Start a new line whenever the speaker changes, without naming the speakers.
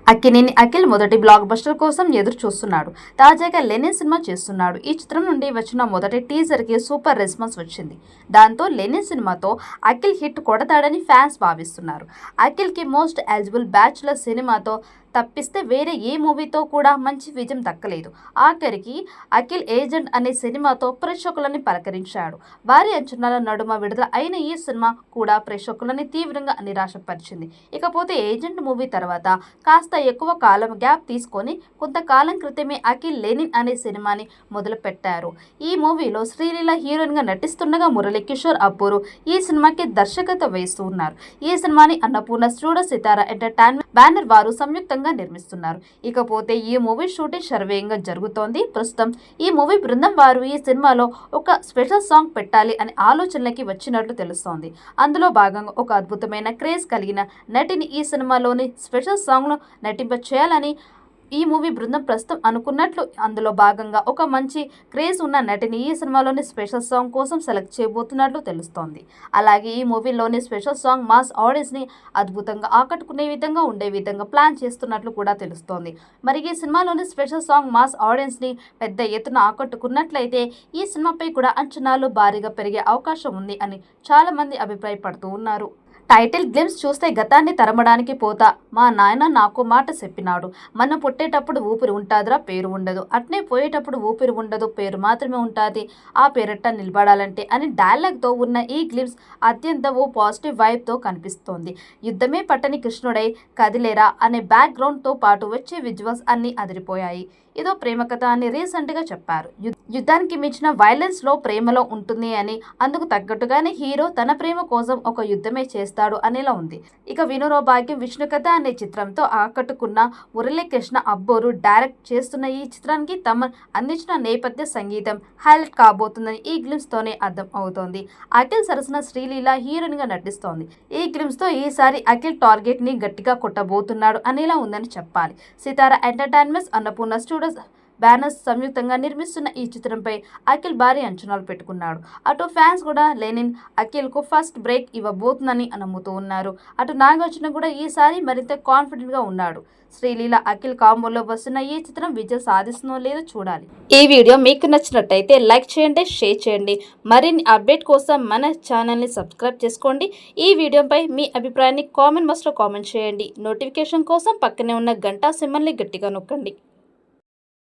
అక్కినేని అఖిల్ మొదటి block buster కోసం ఎదురు చూస్తున్నాడు. తాజాగా లెనిన్ సినిమా చేస్తున్నాడు. ఈ చిత్రం నుండి వచ్చిన మొదటి టీజర్ కి సూపర్ రెస్పాన్స్ వచ్చింది. దాంతో లెనిన్ సినిమాతో అఖిల్ హిట్ కొడతాడని ఫ్యాన్స్ భావిస్తున్నారు. అఖిల్ కి మోస్ట్ ఎలిజిబుల్ బ్యాచులర్ సినిమాతో తప్పిస్తే వేరే ఏ మూవీతో కూడా మంచి విజయం దక్కలేదు. ఆఖరికి అఖిల్ ఏజెంట్ అనే సినిమాతో ప్రేక్షకులని పలకరించాడు. భారీ అంచనాల నడుమ విడుదల అయిన ఈ సినిమా కూడా ప్రేక్షకులని తీవ్రంగా నిరాశపరిచింది. ఇకపోతే ఏజెంట్ మూవీ తర్వాత కాస్త ఎక్కువ కాలం గ్యాప్ తీసుకొని కొంతకాలం క్రితమే అఖిల్ లెనిన్ అనే సినిమాని మొదలు పెట్టారు. ఈ మూవీలో శ్రీలీల హీరోయిన్ గా నటిస్తుండగా మురళీకిషోర్ అబ్బూరు ఈ సినిమాకి దర్శకత్వం వహిస్తూ ఉన్నారు. ఈ సినిమాని అన్నపూర్ణ స్టూడియో సితారా ఎంటర్టైన్మెంట్ బ్యానర్ వారు సంయుక్తంగా నిర్మిస్తున్నారు. ఇకపోతే ఈ మూవీ షూటింగ్ శరవేగంగా జరుగుతోంది. ప్రస్తుతం ఈ మూవీ బృందం వారు ఈ సినిమాలో ఒక స్పెషల్ సాంగ్ పెట్టాలి అనే ఆలోచనలకి వచ్చినట్లు తెలుస్తోంది. అందులో భాగంగా ఒక అద్భుతమైన క్రేజ్ కలిగిన నటిని ఈ సినిమాలోని స్పెషల్ సాంగ్ ను నటింప చేయాలని ఈ మూవీ బృందం ప్రస్తుతం అనుకున్నట్లు, అందులో భాగంగా ఒక మంచి క్రేజ్ ఉన్న నటిని ఈ సినిమాలోని స్పెషల్ సాంగ్ కోసం సెలెక్ట్ చేయబోతున్నట్లు తెలుస్తోంది. అలాగే ఈ మూవీలోని స్పెషల్ సాంగ్ మాస్ ఆడియన్స్ ని అద్భుతంగా ఆకట్టుకునే విధంగా ఉండే విధంగా ప్లాన్ చేస్తున్నట్లు కూడా తెలుస్తోంది. మరి ఈ సినిమాలోని స్పెషల్ సాంగ్ మాస్ ఆడియన్స్ ని పెద్ద ఎత్తున ఆకట్టుకున్నట్లయితే ఈ సినిమాపై కూడా అంచనాలు భారీగా పెరిగే అవకాశం ఉంది అని చాలా మంది అభిప్రాయపడుతూ ఉన్నారు. టైటిల్ గ్లిమ్స్ చూస్తే గతాన్ని తరమడానికి పోతా మా నాయన నాకు మాట చెప్పినాడు. మనం పుట్టేటప్పుడు ఊపిరి ఉంటాదిరా, పేరు ఉండదు. అట్నే పోయేటప్పుడు ఊపిరి ఉండదు, పేరు మాత్రమే ఉంటుంది. ఆ పేరట్ట నిలబడాలంటే అని డైలాగ్తో ఉన్న ఈ గ్లిమ్స్ అత్యంత ఓ పాజిటివ్ వైబ్తో కనిపిస్తోంది. యుద్ధమే పట్టని కృష్ణుడై కదిలేరా అనే బ్యాక్గ్రౌండ్తో పాటు వచ్చే విజువల్స్ అన్నీ అదిరిపోయాయి. ఇదో ప్రేమ కథ అని రీసెంట్గా చెప్పారు. యుద్ధానికి మించిన వైలెన్స్ లో ప్రేమలో ఉంటుంది అని, అందుకు తగ్గట్టుగానే హీరో తన ప్రేమ కోసం ఒక యుద్ధమే చేస్తాడు అనేలా ఉంది. ఇక వినోద భాగ్యం విష్ణు కథ అనే చిత్రంతో ఆకట్టుకున్న మురళీకృష్ణ అబ్బూరు డైరెక్ట్ చేస్తున్న ఈ చిత్రానికి తమ అందించిన నేపథ్య సంగీతం హైలైట్ కాబోతుందని ఈ గ్లిమ్స్ తోనే అర్థం అవుతోంది. అఖిల్ సరసన శ్రీలీల హీరోయిన్ గా నటిస్తోంది. ఈ గ్లిమ్స్ తో ఈసారి అఖిల్ టార్గెట్ ని గట్టిగా కొట్టబోతున్నాడు అనేలా ఉందని చెప్పాలి. సితారా ఎంటర్టైన్మెంట్స్ అన్నపూర్ణ స్టూడియోస్ బ్యానర్స్ సంయుక్తంగా నిర్మిస్తున్న ఈ చిత్రంపై అఖిల్ భారీ అంచనాలు పెట్టుకున్నాడు. అటు ఫ్యాన్స్ కూడా లెనిన్ అఖిల్ కు ఫస్ట్ బ్రేక్ ఇవ్వబోతుందని నమ్ముతూ ఉన్నారు. అటు నాగార్జున కూడా ఈసారి మరింత కాన్ఫిడెంట్ గా ఉన్నాడు. శ్రీలీల అఖిల్ కాంబోలో వస్తున్న ఈ చిత్రం విజయం సాధిస్తుందో లేదో చూడాలి. ఈ వీడియో మీకు నచ్చినట్టయితే లైక్ చేయండి, షేర్ చేయండి. మరిన్ని అప్డేట్ కోసం మన ఛానల్ని సబ్స్క్రైబ్ చేసుకోండి. ఈ వీడియోపై మీ అభిప్రాయాన్ని కామెంట్ బాక్స్లో కామెంట్ చేయండి. నోటిఫికేషన్ కోసం పక్కనే ఉన్న గంట సింబల్ని గట్టిగా నొక్కండి.